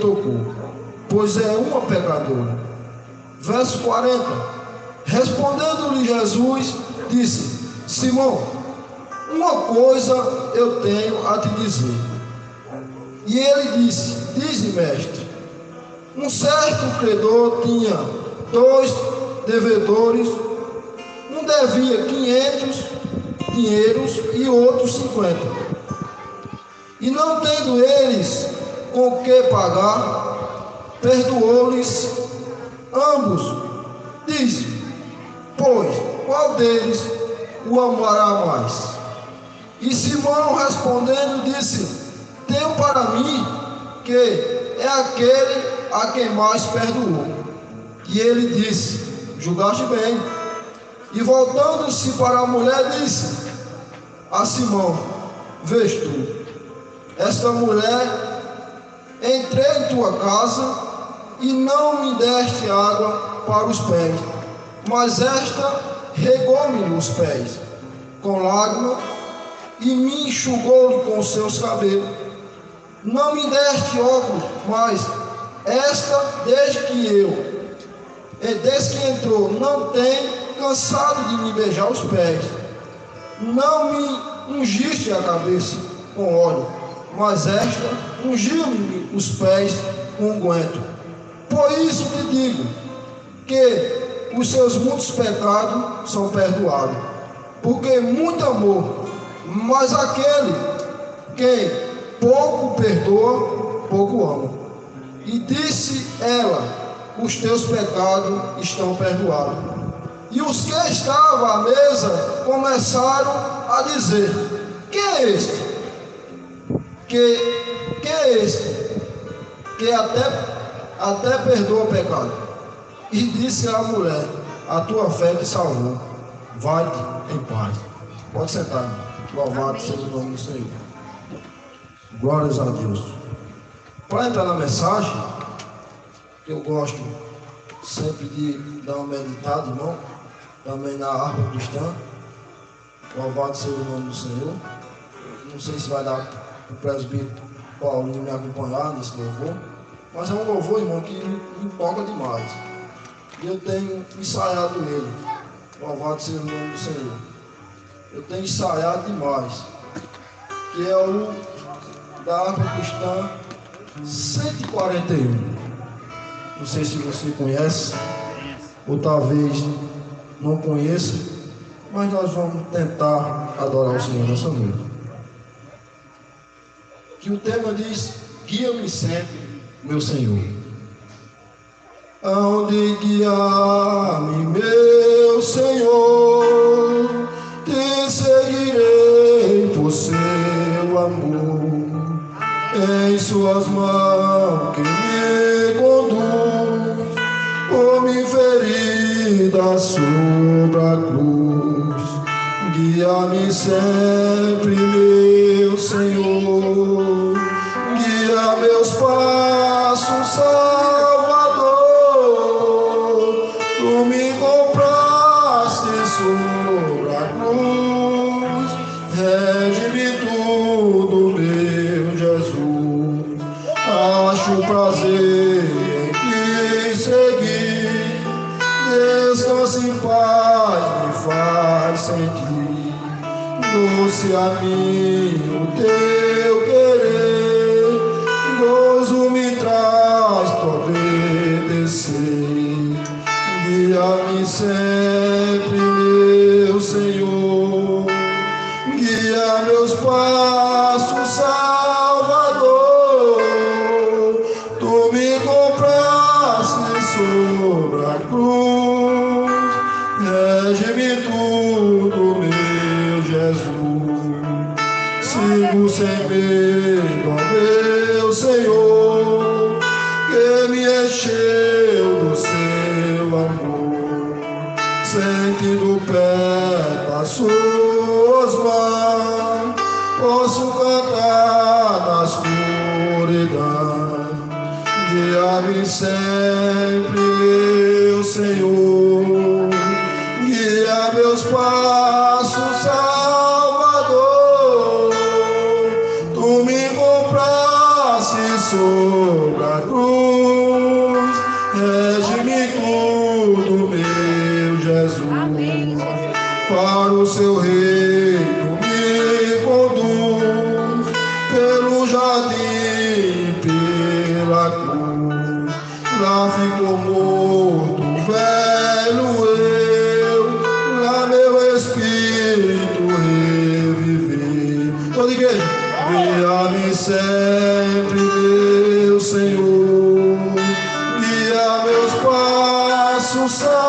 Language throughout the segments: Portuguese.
tocou, pois é uma pecadora. Verso 40. Respondendo-lhe Jesus, disse: Simão, uma coisa eu tenho a te dizer. E ele disse: Dize, mestre. Um certo credor tinha 2 devedores, um devia 500 dinheiros e outro 50. E não tendo eles com que pagar, perdoou-lhes ambos. Disse: Pois, qual deles o amará mais? E Simão respondendo disse: Tenho para mim que é aquele a quem mais perdoou. E ele disse: Julgaste bem. E voltando-se para a mulher, disse a Simão: Vês tu, esta mulher, entrei em tua casa e não me deste água para os pés, mas esta regou-me os pés com lágrimas e me enxugou com os seus cabelos. Não me deste óculos, mas esta, desde que entrou, não tem cansado de me beijar os pés. Não me ungiste a cabeça com óleo, mas esta ungiu-me os pés com unguento. Por isso te digo que os seus muitos pecados são perdoados, porque muito amor. Mas aquele que pouco perdoa, pouco ama. E disse ela: Os teus pecados estão perdoados. E os que estavam à mesa começaram a dizer: Que é este? Que é este? Que até perdoa o pecado. E disse à mulher: A tua fé te salvou. Vai-te em paz. Pode sentar, irmão. Louvado seja o nome do Senhor. Glórias a Deus. Para entrar na mensagem, eu gosto sempre de dar uma meditada, irmão, também na árvore cristã. Louvado seja o nome do Senhor. Não sei se vai dar para o presbítero Paulinho me acompanhar nesse louvor, mas é um louvor, irmão, que me toca demais. E eu tenho ensaiado ele. Louvado seja o nome do Senhor. Eu tenho ensaiado demais, que é o da árvore cristã 141. Não sei se você conhece, ou talvez não conheça, mas nós vamos tentar adorar o Senhor nessa noite. Que o tema diz: Guia-me sempre, meu Senhor. Aonde guiar-me, meu Senhor, te seguirei por seu amor. Em suas mãos que me conduz, por me ferida sobre a cruz. Guia-me sempre, meu Senhor, guia meus passos, Salvador. Tu me compraste sobre a cruz, rege-me tudo, meu Jesus. Acho prazer em te seguir, descanso em paz me faz sentir. Doce a mim o teu querer, gozo me traz para obedecer. Guia-me sempre, meu Senhor, guia meus passos, Salvador. Tu me compraste sobre a cruz, rege-me tudo, meu Jesus. Sigo sem medo, ó meu Senhor, que me encheu do seu amor. Sentindo perto as suas mãos, posso cantar na escuridão. Guia-me sempre, meu Senhor, guia meus passos, Salvador. Tu me compraste sobre a cruz, já ficou morto, velho eu, lá meu espírito reviver. Toda igreja, guia-me sempre, meu Senhor, guia meus passos, Salvador,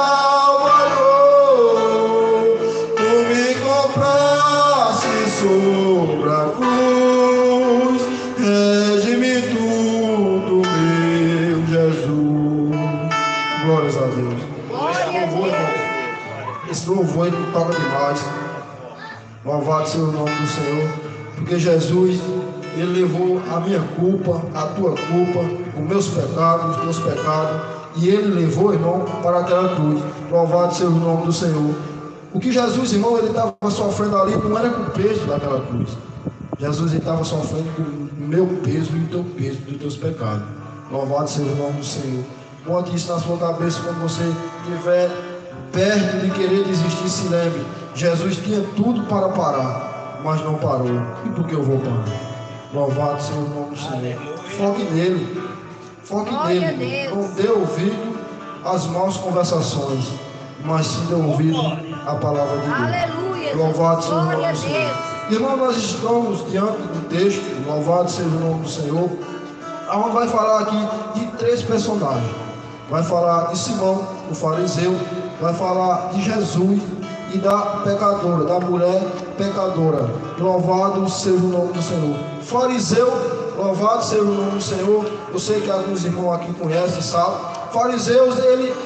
tu me compraste sobre a cruz, rege-me tudo, meu Jesus. Glórias a Deus. Esse louvor ele toca demais. Louvado seja o nome do Senhor, porque Jesus, ele levou a minha culpa, a tua culpa, os meus pecados, os teus pecados, e ele levou, irmão, para aquela cruz. Louvado seja o nome do Senhor. O que Jesus, irmão, ele estava sofrendo ali não era com o peso daquela cruz. Jesus estava sofrendo com o meu peso e o teu peso dos teus pecados. Louvado seja o nome do Senhor. Bote isso na sua cabeça quando você estiver perto de querer desistir. Se lembre, Jesus tinha tudo para parar, mas não parou. E por que eu vou parar? Louvado seja o nome do Senhor. Foque nele. Foque nele. Não dê ouvido às más conversações, mas sim dê ouvido à palavra de Deus. Aleluia. Louvado seja o nome do Senhor. Irmão, nós estamos diante do texto, louvado seja o nome do Senhor, onde vai falar aqui de 3 personagens. Vai falar de Simão, o fariseu, vai falar de Jesus e da pecadora, da mulher pecadora. Louvado seja o nome do Senhor. Fariseu, louvado seja o nome do Senhor. Eu sei que alguns irmãos aqui conhecem, sabem. Fariseus,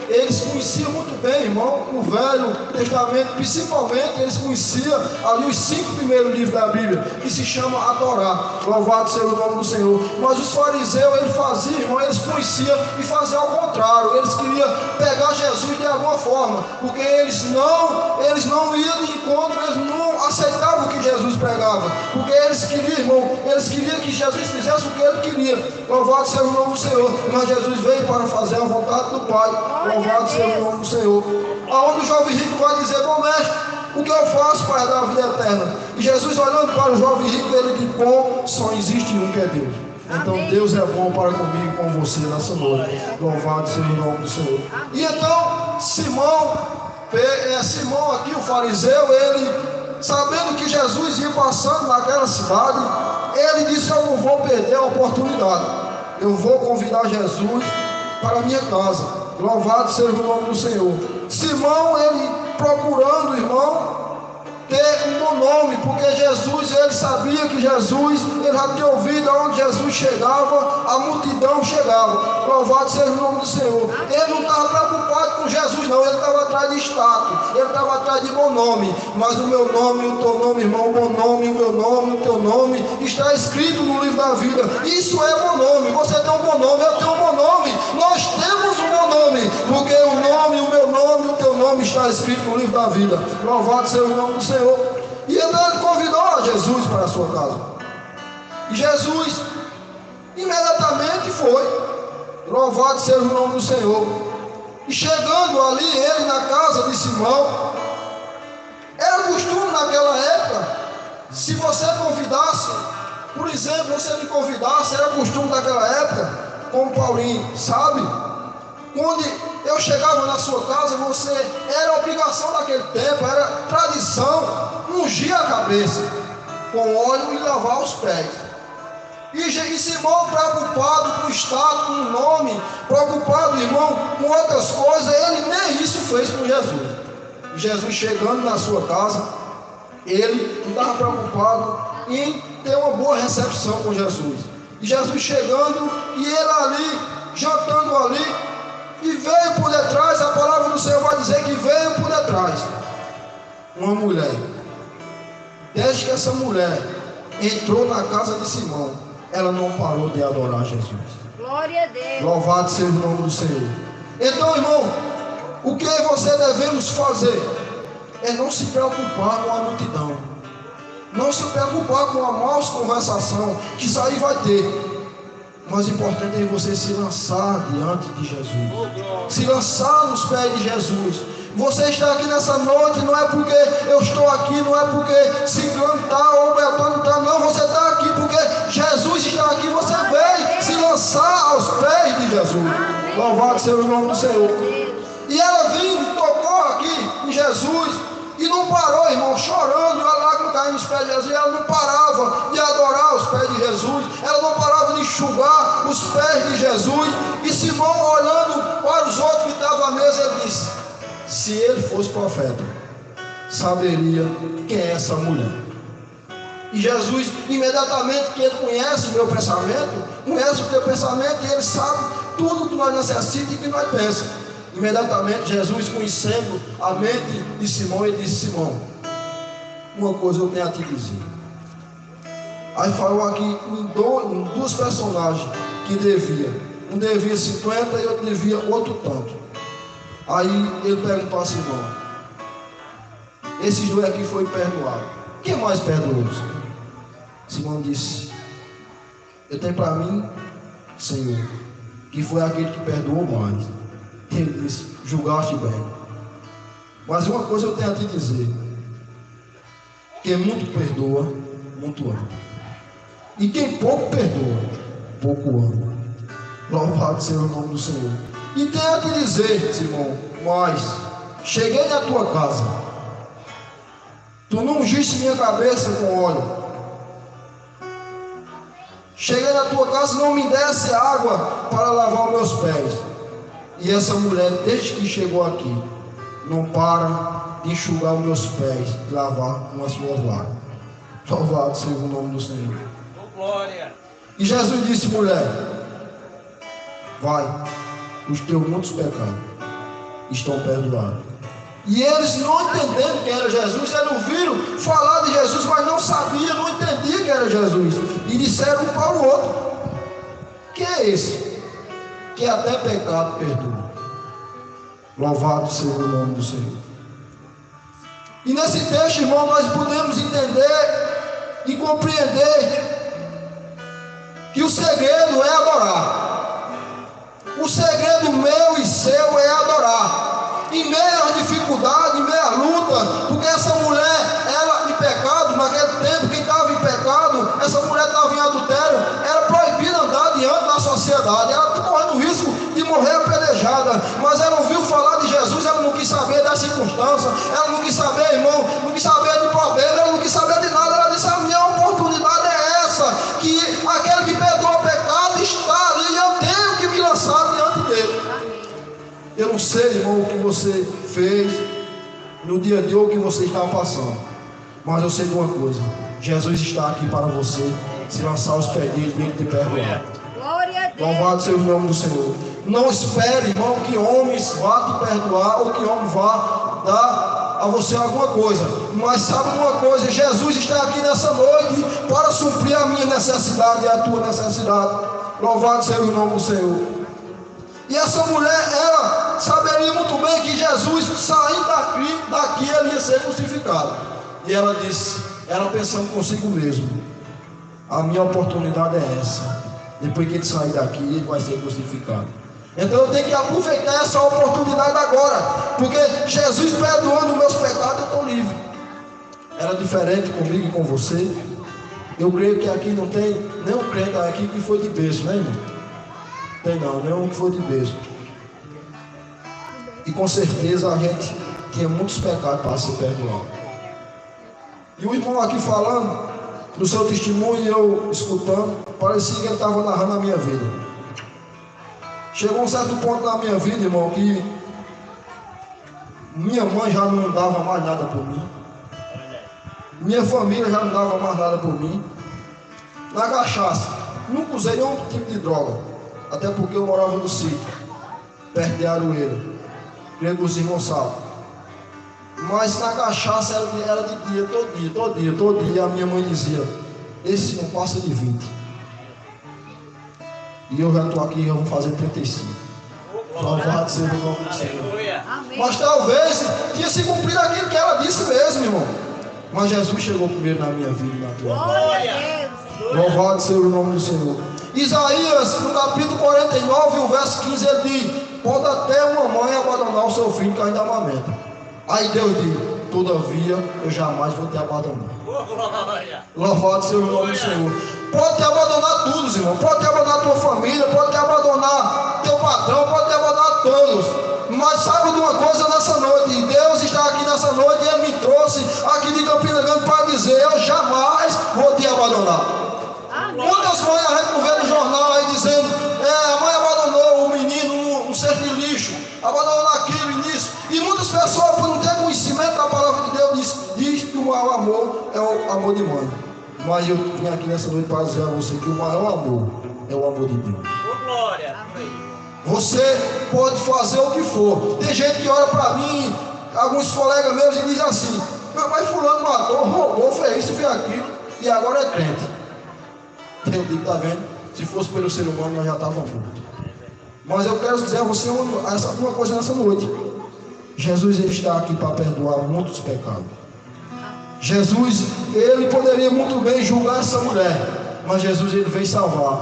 eles conheciam muito bem, irmão, o Velho Testamento, principalmente eles conheciam ali os 5 primeiros livros da Bíblia, que se chama a Torá. Louvado seja o nome do Senhor. Mas os fariseus, eles faziam, irmão, eles conheciam e faziam ao contrário. Eles queriam pegar Jesus de alguma forma, porque eles não iam de encontro, eles não aceitavam o que Jesus pregava, porque eles queriam, irmão, eles queriam que Jesus fizesse o que ele queria. Louvado seja o nome do Senhor. Mas Jesus veio para fazer a vontade do Pai. Louvado seja o nome do Senhor. Aonde o jovem rico vai dizer: bom mestre, o que eu faço para dar a vida eterna? E Jesus, olhando para o jovem rico, ele diz: bom, só existe um, que é Deus. Então Deus é bom para comigo e com você nessa noite. Louvado seja o nome do Senhor. E então Simão aqui, o fariseu, ele, sabendo que Jesus ia passando naquela cidade, ele disse: eu não vou perder a oportunidade, eu vou convidar Jesus para a minha casa. Louvado seja o nome do Senhor. Simão, ele procurando, irmão, ter um bom nome, porque Jesus, ele sabia que Jesus, ele já tinha ouvido aonde Jesus chegava, a multidão chegava. Louvado seja o nome do Senhor. Ele não estava preocupado com Jesus, não, ele estava atrás de status, ele estava atrás de bom nome. Mas o meu nome, o teu nome, irmão, o bom nome, o meu nome, o teu nome, está escrito no livro da vida. Isso é bom nome. Você tem um bom nome, eu tenho um bom nome. Nós temos um bom nome, porque o nome, o meu nome, o teu nome está escrito no livro da vida. Louvado seja o nome do Senhor. E então ele convidou a Jesus para a sua casa. E Jesus imediatamente foi. Louvado seja o nome do Senhor. E chegando ali, ele na casa de Simão, era costume naquela época, se você convidasse, por exemplo, você me convidasse, era costume daquela época, como Paulinho, sabe? Quando eu chegava na sua casa, era obrigação daquele tempo, era tradição, ungir a cabeça com óleo e lavar os pés. E Simão, preocupado com o estado, com o nome, preocupado, irmão, com outras coisas, ele nem isso fez com Jesus. E Jesus chegando na sua casa, ele não estava preocupado em ter uma boa recepção com Jesus. E Jesus chegando, e ele ali, jantando ali, e veio por detrás, a palavra do Senhor vai dizer que veio por detrás uma mulher. Desde que essa mulher entrou na casa de Simão, ela não parou de adorar Jesus. Glória a Deus. Louvado seja o nome do Senhor. Então, irmão, o que você devemos fazer é não se preocupar com a multidão, não se preocupar com a má conversação, que isso aí vai ter. O mais importante é você se lançar diante de Jesus, se lançar nos pés de Jesus. Você está aqui nessa noite, não é porque eu estou aqui, não é porque Ciclano está ou Beltrano está, não, você está aqui porque Jesus está aqui. Você veio se lançar aos pés de Jesus. Louvado seja o nome do Senhor. E ela vindo, tocou aqui em Jesus e não parou, irmão, chorando, a lágrima caindo nos pés de Jesus. Ela não parava de adorar os pés de Jesus, ela não parava de enxugar os pés de Jesus. E Simão, olhando para os outros que estavam à mesa, ele disse: se ele fosse profeta, saberia quem é essa mulher. E Jesus, imediatamente, que ele conhece o meu pensamento, conhece o teu pensamento, e ele sabe tudo que nós necessitamos e que nós pensamos. Imediatamente, Jesus, conhecendo a mente de Simão, ele disse: Simão, uma coisa eu tenho a te dizer. Aí falou aqui em duas personagens que devia. Um devia 50 e outro devia outro tanto. Aí ele perguntou a Simão: esses dois aqui foram perdoados, quem mais perdoou? Simão disse: eu tenho para mim, Senhor, que foi aquele que perdoou mais. Ele disse: julgaste bem. Mas uma coisa eu tenho a te dizer: quem muito perdoa, muito ama. E quem pouco perdoa, pouco ama. Louvado seja o nome do Senhor. E tenho a te dizer, Simão, mas cheguei na tua casa, tu não ungiste minha cabeça com óleo. Cheguei na tua casa e não me desse água para lavar os meus pés. E essa mulher, desde que chegou aqui, não para de enxugar os meus pés, de lavar com as suas lágrimas. Louvado seja o nome do Senhor. Glória. E Jesus disse: mulher, vai, os teus muitos pecados estão perdoados. E eles, não entendendo quem era Jesus, eles ouviram falar de Jesus, mas não sabiam, não entendiam que era Jesus. E disseram um para o outro: quem é esse que até pecado perdoa? Louvado seja o nome do Senhor. E nesse texto, irmão, nós podemos entender e compreender que o segredo é adorar. O segredo meu e seu é adorar. Em meio à dificuldade, em meio à luta, porque essa mulher, ela em pecado, naquele tempo, quem estava em pecado, essa mulher estava em adultério, era proibida andar diante da sociedade, ela correndo o risco de morrer apedrejada, mas ela ouviu falar de Jesus, ela não quis saber das circunstâncias, ela não quis saber, irmão, não quis saber de problema, ela não quis saber de nada, ela disse: a minha oportunidade é essa, que aquele que perdoa o pecado está ali, eu tenho que me lançar diante dele. Eu não sei, irmão, o que você fez no dia a dia ou o que você está passando, mas eu sei de uma coisa: Jesus está aqui para você se lançar aos pés dele e te perdoar. Louvado seja o nome do Senhor. Não espere, irmão, que homens vá te perdoar ou que homem vá dar a você alguma coisa, mas sabe uma coisa: Jesus está aqui nessa noite para suprir a minha necessidade e a tua necessidade. Louvado seja o nome do Senhor. E essa mulher, ela saberia muito bem que Jesus, saindo daqui ele ia ser crucificado. E ela disse, ela pensando consigo mesmo: a minha oportunidade é essa. Depois que ele sair daqui, ele vai ser crucificado. Então eu tenho que aproveitar essa oportunidade agora, porque Jesus perdoando meus pecados, eu estou livre. Era diferente comigo e com você. Eu creio que aqui não tem nenhum crente aqui que foi de berço, né, irmão? Tem não, nenhum que foi de berço. E com certeza a gente tinha muitos pecados para ser perdoado. E o irmão aqui falando do seu testemunho e eu escutando, parecia que ele estava narrando a minha vida. Chegou um certo ponto na minha vida, irmão, que minha mãe já não dava mais nada por mim. Minha família já não dava mais nada por mim. Na cachaça, nunca usei nenhum tipo de droga. Até porque eu morava no sítio, perto de Aroeira, creio que os irmãos sabem. Mas na cachaça era de dia, todo dia a minha mãe dizia: esse não passa de 20. E eu já estou aqui, já vou fazer 35. Louvado seja o nome do Senhor. Mas talvez tinha se cumprido aquilo que ela disse mesmo, irmão. Mas Jesus chegou primeiro na minha vida e na tua vida. Louvado seja o nome do Senhor. Isaías, no capítulo 49, o verso 15, ele diz: pode até uma mãe abandonar o seu filho que ainda amamenta. Aí Deus diz: todavia eu jamais vou te abandonar. Louvado seja o nome do Senhor. Pode te abandonar tudo, irmão. Pode te abandonar tua família, pode te abandonar Mas saiba de uma coisa nessa noite, Deus está aqui nessa noite e Ele me trouxe aqui de Campina Grande para dizer: eu jamais vou te abandonar. Quantas mães a gente não vê no jornal aí dizendo: a mãe abandonou o menino no cesto de lixo, abandonou naquilo e nisso. E muitas pessoas, por não ter conhecimento da palavra de Deus, diz que o maior amor é o amor de mãe. Mas eu vim aqui nessa noite para dizer a você que o maior amor é o amor de Deus. Glória. Você pode fazer o que for. Tem gente que olha para mim, alguns colegas meus, e diz assim: meu pai fulano matou, roubou, fez isso, fez aquilo, e agora é crente. Eu digo: tá vendo? Se fosse pelo ser humano, nós já estávamos mortos. Mas eu quero dizer a você uma coisa nessa noite. Jesus, ele está aqui para perdoar muitos pecados. Jesus, ele poderia muito bem julgar essa mulher, mas Jesus, ele veio salvar.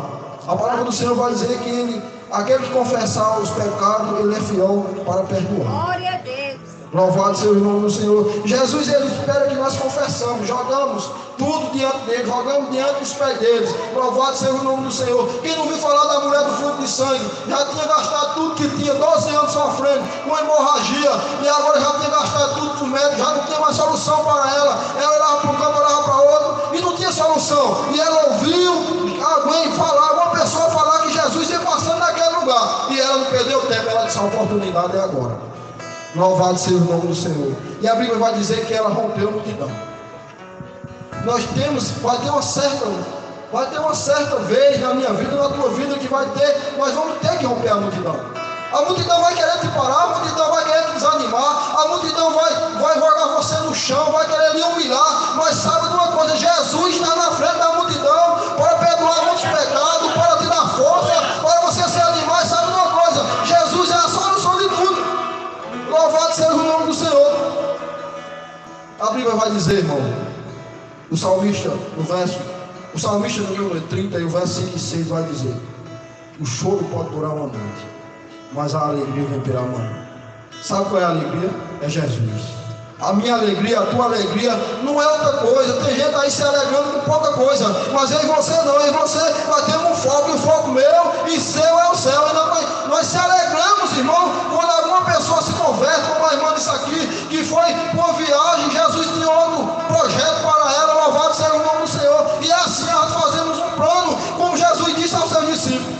A palavra do Senhor vai dizer que aquele que confessar os pecados, ele é fiel para perdoar. Glória a Deus. Louvado seja o nome do Senhor. Jesus, ele espera que nós confessamos, jogamos tudo diante dele, jogamos diante dos pés deles. Louvado seja o nome do Senhor. Quem não viu falar da mulher do fluxo de sangue, já tinha gastado tudo que tinha, 12 anos sofrendo com hemorragia, e agora já tinha gastado tudo com médico, já não tinha mais solução para ela. Ela olhava para um canto, olhava para outro, e não tinha solução. E ela ouviu alguém falar, uma pessoa falar que Jesus ia passando naquele lugar, e ela não perdeu tempo, ela disse: a oportunidade é agora. Louvado seja o nome do Senhor. E a Bíblia vai dizer que ela rompeu a multidão. Vai ter uma certa vez na minha vida, na tua vida, que nós vamos ter que romper a multidão. A multidão vai querer te parar, a multidão vai querer te desanimar, a multidão vai jogar você no chão, vai querer lhe humilhar. Mas saiba de uma coisa: Jesus está na frente da multidão para perdoar muitos pecados, para te dar força, para você se animar. Sabe de uma coisa: Jesus é a solução de tudo. Louvado seja o nome do Senhor. A Bíblia vai dizer, irmão, o salmista no número 30 e o verso 5 e 6 vai dizer: o choro pode durar uma noite, mas a alegria vem pela manhã. Sabe qual é a alegria? É Jesus. A minha alegria, a tua alegria não é outra coisa. Tem gente aí se alegrando com pouca coisa, mas eu e você não. Eu e você nós temos um foco, e o foco meu e seu é o céu. E nós se alegramos, irmão, quando alguma pessoa se converte, como a irmã disse aqui, que foi por viagem. Jesus tinha outro projeto para ela. Louvado seja o nome do Senhor. E assim nós fazemos um plano, como Jesus disse aos seus discípulos.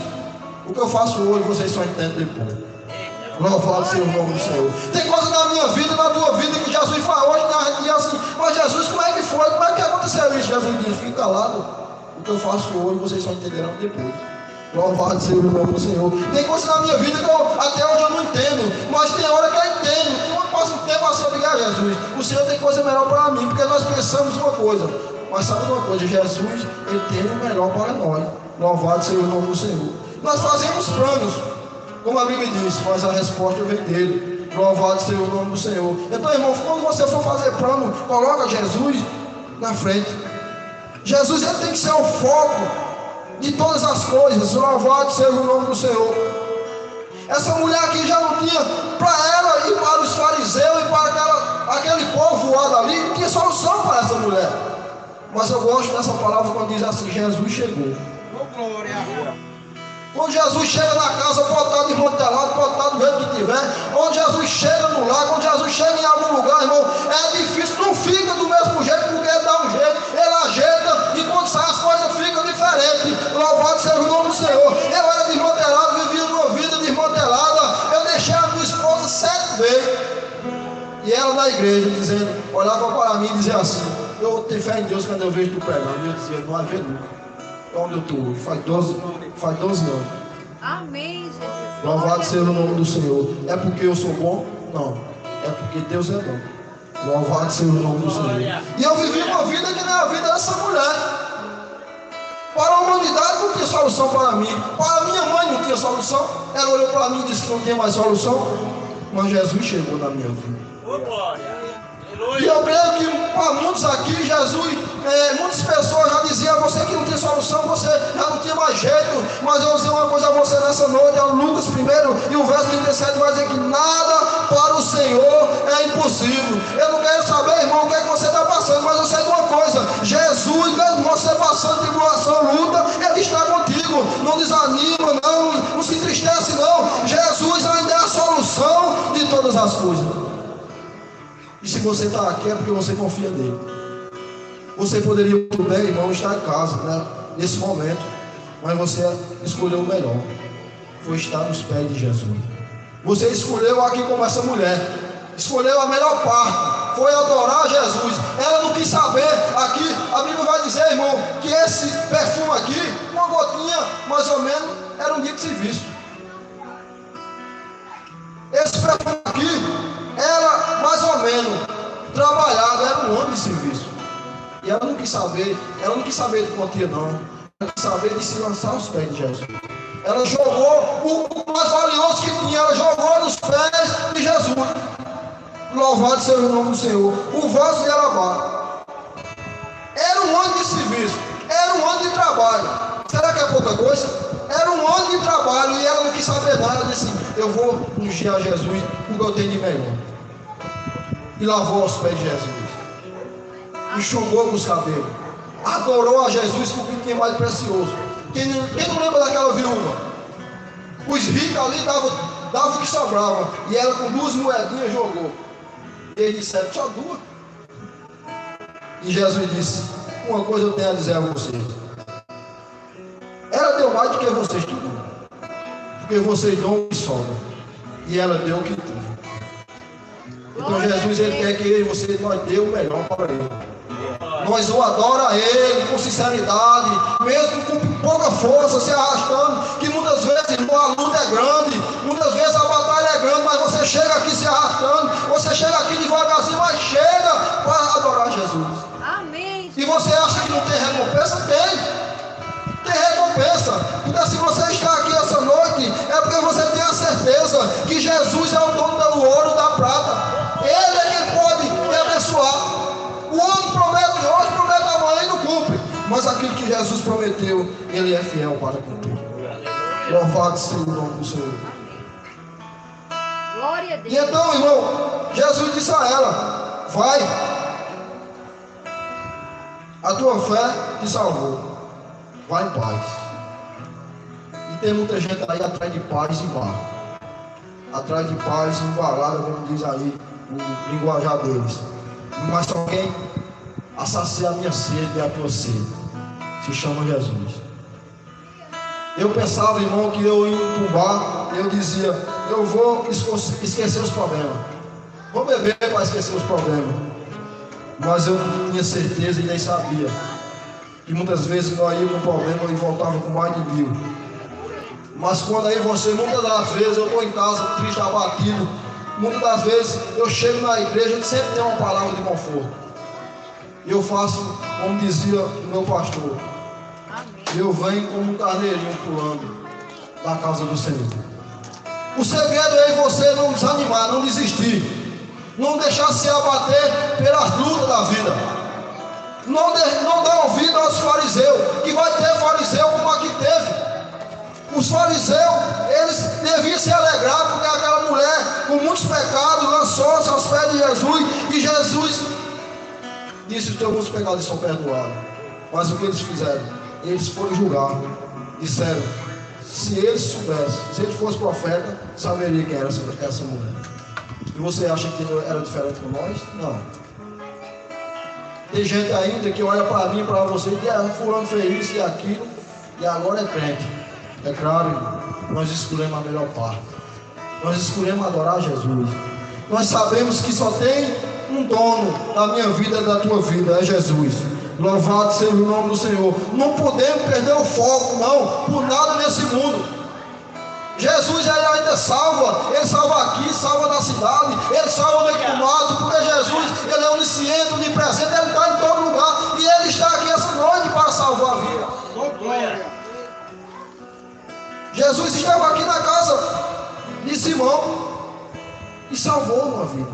O que eu faço hoje, vocês só entendem depois. Louvado seja o nome do Senhor. Tem coisa na minha vida, na tua vida, que Jesus fala hoje, na gente diz assim: mas Jesus, como é que foi? Como é que aconteceu isso? Jesus diz: fica calado. O que eu faço hoje, vocês só entenderão depois. Louvado seja o nome do Senhor. Tem coisa na minha vida que até hoje eu não entendo, mas tem hora que eu entendo. Que eu passo um tempo assim, eu digo: ah, Jesus, o Senhor tem coisa melhor para mim, porque nós pensamos uma coisa. Mas sabe uma coisa? Jesus, ele tem o melhor para nós. Louvado seja o nome do Senhor. Nós fazemos planos, como a Bíblia diz, mas a resposta vem dele. Louvado seja o nome do Senhor. Então, irmão, quando você for fazer plano, coloca Jesus na frente. Jesus, ele tem que ser o foco de todas as coisas. Louvado seja o nome do Senhor. Essa mulher aqui já não tinha, para ela e para os fariseus e para aquele povo voado ali, não tinha solução para essa mulher. Mas eu gosto dessa palavra quando diz assim: Jesus chegou. Glória. Quando Jesus chega na casa, pode estar desmantelado, pode estar do jeito que tiver. Onde Jesus chega no lar, quando Jesus chega em algum lugar, irmão, é difícil, não fica do mesmo jeito, porque ele dá um jeito, ele ajeita, e quando sai as coisas ficam diferentes. Louvado seja o nome do Senhor. Eu era desmantelado, vivia uma vida desmantelada. Eu deixei a minha esposa 7 vezes. E ela na igreja dizendo, olhava para mim e dizia assim: eu tenho fé em Deus quando eu vejo tu pregando. E eu dizia: não vai ver nunca. Onde eu estou hoje? Faz 12 anos. Amém, Jesus. Louvado seja o nome do Senhor. É porque eu sou bom? Não. É porque Deus é bom. Louvado seja o nome do Senhor. E eu vivi uma vida que não é a vida dessa mulher. Para a humanidade não tinha solução para mim. Para a minha mãe não tinha solução. Ela olhou para mim e disse que não tinha mais solução. Mas Jesus chegou na minha vida. E eu creio que para muitos aqui, Jesus, muitas pessoas já diziam: você que não tem solução, você já não tinha mais jeito. Mas eu vou dizer uma coisa a você nessa noite, é o Lucas 1 e o verso 37 vai dizer que nada para o Senhor é impossível. Eu não quero saber, irmão, o que é que você está passando, mas eu sei de uma coisa: Jesus, mesmo você passando tribulação, luta, Ele está contigo. Não desanima, não se entristece, não. Jesus ainda é a solução de todas as coisas. E se você está aqui é porque você confia nele. Você poderia muito bem, irmão, estar em casa, né, nesse momento, mas você escolheu o melhor. Foi estar nos pés de Jesus. Você escolheu aqui como essa mulher. Escolheu a melhor parte. Foi adorar Jesus. Ela não quis saber. Aqui a Bíblia vai dizer, irmão, que esse perfume aqui, uma gotinha, mais ou menos, era um dia de serviço. Esse perfume aqui era mais ou menos trabalhado, era um ano de serviço. E ela não quis saber de quantia não. Ela quis saber de se lançar aos pés de Jesus. Ela jogou o mais valioso que tinha, ela jogou nos pés de Jesus. Louvado seja o nome do Senhor. O vaso de Alabá. Era um ano de serviço, era um ano de trabalho. Será que é pouca coisa? Era um ano de trabalho e ela não quis saber nada. Ela disse: eu vou ungir a Jesus porque eu tenho de melhor. E lavou aos pés de Jesus. Enxugou com os cabelos. Adorou a Jesus com o que tinha mais precioso. Quem não lembra daquela viúva? Os ricos ali davam o que sobrava. E ela com 2 moedinhas jogou. E eles disseram: só 2. E Jesus disse: uma coisa eu tenho a dizer a vocês. Ela deu mais do que vocês tudo. Porque vocês dão o que sobra. E ela deu o que tudo. Então Jesus, ele quer que eu e você, nós dê o melhor para ele. Nós o adora a ele com sinceridade, mesmo com pouca força, se arrastando, que muitas vezes, irmão, a luta é grande, muitas vezes a batalha é grande, mas você chega aqui se arrastando, você chega aqui devagarzinho, mas chega para adorar Jesus. Amém. E você acha que não tem recompensa? Tem recompensa. Porque se você está aqui essa noite, é porque você tem a certeza que Jesus é o dono do ouro, da prata. Ele é quem pode te abençoar. O homem promete hoje, promete amanhã e não cumpre. Mas aquilo que Jesus prometeu, ele é fiel para cumprir. Louvado seja o nome do Senhor. Glória a Deus. E então, irmão, Jesus disse a ela: vai, a tua fé te salvou. Vai em paz. E tem muita gente aí atrás de paz e bar. Atrás de paz embalada, como diz aí o linguajar deles. Mas só quem assacia a minha sede e a tua sede se chama Jesus. Eu pensava, irmão, que eu ia para um bar, eu dizia: eu vou esquecer os problemas, vou beber para esquecer os problemas. Mas eu não tinha certeza e nem sabia que muitas vezes nós íamos com problema e voltava com mais de 1000. Mas quando aí você, muitas das vezes eu estou em casa triste, abatido, muitas das vezes eu chego na igreja e sempre tem uma palavra de conforto. E eu faço como dizia o meu pastor: eu venho como um carneirinho pulando da casa do Senhor. O segredo é você não desanimar, não desistir, não deixar se abater pelas lutas da vida. Não dá ouvido aos fariseus, que vai ter fariseu como aqui teve. Os fariseus, eles deviam se alegrar porque aquela mulher com muitos pecados lançou-se aos pés de Jesus. E Jesus disse: os teus pecados são perdoados. Mas o que eles fizeram? Eles foram julgar. Disseram: se eles soubessem, se ele fosse profeta, saberia quem era essa mulher. E você acha que era diferente com nós? Não. Tem gente ainda que olha para mim, para você, e diz: fulano fez isso e aquilo, e agora é crente. É claro, nós escolhemos a melhor parte. Nós escolhemos adorar Jesus. Nós sabemos que só tem um dono da minha vida e da tua vida, é Jesus. Louvado seja o nome do Senhor. Não podemos perder o foco, não, por nada nesse mundo. Jesus, ele ainda salva. Ele salva aqui, salva na cidade, ele salva dentro do mato, porque Jesus, ele é onisciente, onipresente, ele está em todo lugar. E ele está aqui essa noite para salvar a vida. Glória. Jesus estava aqui na casa de Simão e salvou uma vida.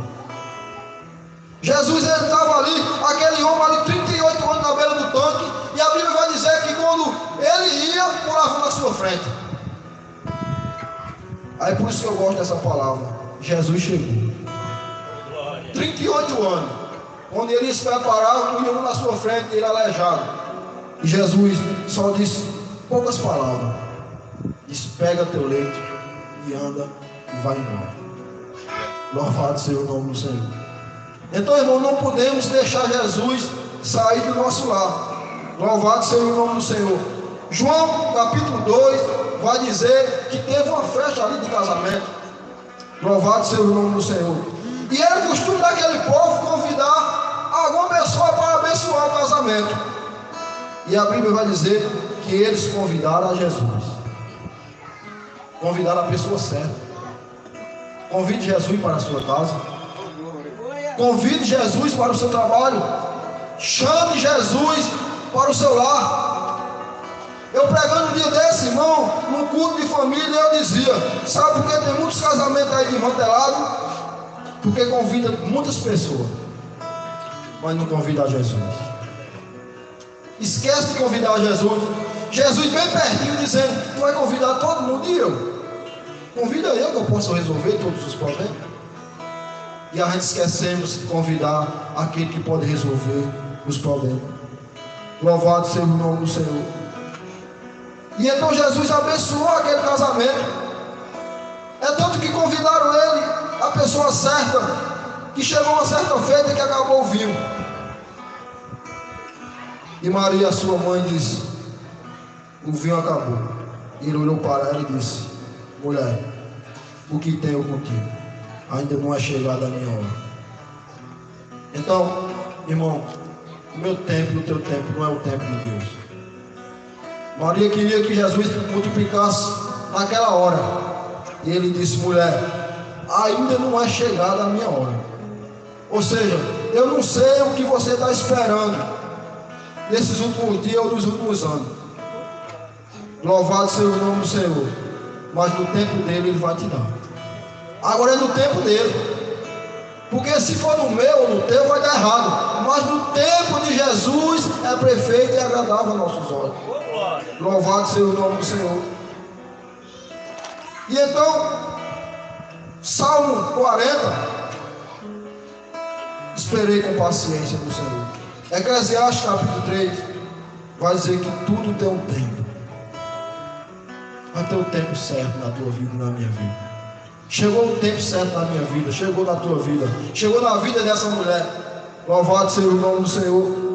Jesus, ele estava ali, aquele homem ali, 38 anos na beira do tanque, e a Bíblia vai dizer que quando ele ia, pulava na sua frente. Aí por isso que eu gosto dessa palavra. Jesus chegou. 38 anos. Onde ele se preparava, ia um na sua frente, ele aleijado. E Jesus só disse poucas palavras. Diz: pega teu leito e anda e vai embora. Louvado seja o nome do Senhor. Então, irmão, não podemos deixar Jesus sair do nosso lar. Louvado seja o nome do Senhor. João capítulo 2 vai dizer que teve uma festa ali de casamento. Louvado seja o nome do Senhor. E era costume daquele povo convidar alguma pessoa para abençoar o casamento. E a Bíblia vai dizer que eles convidaram a Jesus. Convidaram a pessoa certa. Convide Jesus para a sua casa. Convide Jesus para o seu trabalho. Chame Jesus para o seu lar. Eu pregando um dia desse, irmão, num culto de família, eu dizia: sabe por que tem muitos casamentos aí desmantelados? Porque convida muitas pessoas, mas não convida a Jesus. Esquece de convidar a Jesus. Jesus bem pertinho dizendo: tu vai convidar todo mundo. E eu? Convida eu que eu posso resolver todos os problemas. E a gente esquecemos de convidar aquele que pode resolver os problemas. Louvado seja o nome do Senhor. E então Jesus abençoou aquele casamento. É tanto que convidaram ele, a pessoa certa, que chegou uma certa feita que acabou o vinho. E Maria, sua mãe, disse: o vinho acabou. E ele olhou para ela e disse: mulher, o que tenho contigo? Ainda não é chegada a minha hora. Então, irmão, o meu tempo e o teu tempo não é o tempo de Deus. Maria queria que Jesus multiplicasse naquela hora. E ele disse: mulher, ainda não é chegada a minha hora. Ou seja, eu não sei o que você está esperando nesses últimos dias ou nos últimos anos. Louvado seja o nome do Senhor. Mas no tempo dele ele vai te dar. Agora é no tempo dele. Porque se for no meu ou no teu vai dar errado. Mas no tempo de Jesus é perfeito e agradável aos nossos olhos. Louvado seja o nome do Senhor. E então, Salmo 40. Esperei com paciência do Senhor. Eclesiastes capítulo 3 vai dizer que tudo tem um tempo. Vai ter o tempo certo na tua vida e na minha vida. Chegou o tempo certo na minha vida, chegou na tua vida, chegou na vida dessa mulher. Louvado seja o nome do Senhor.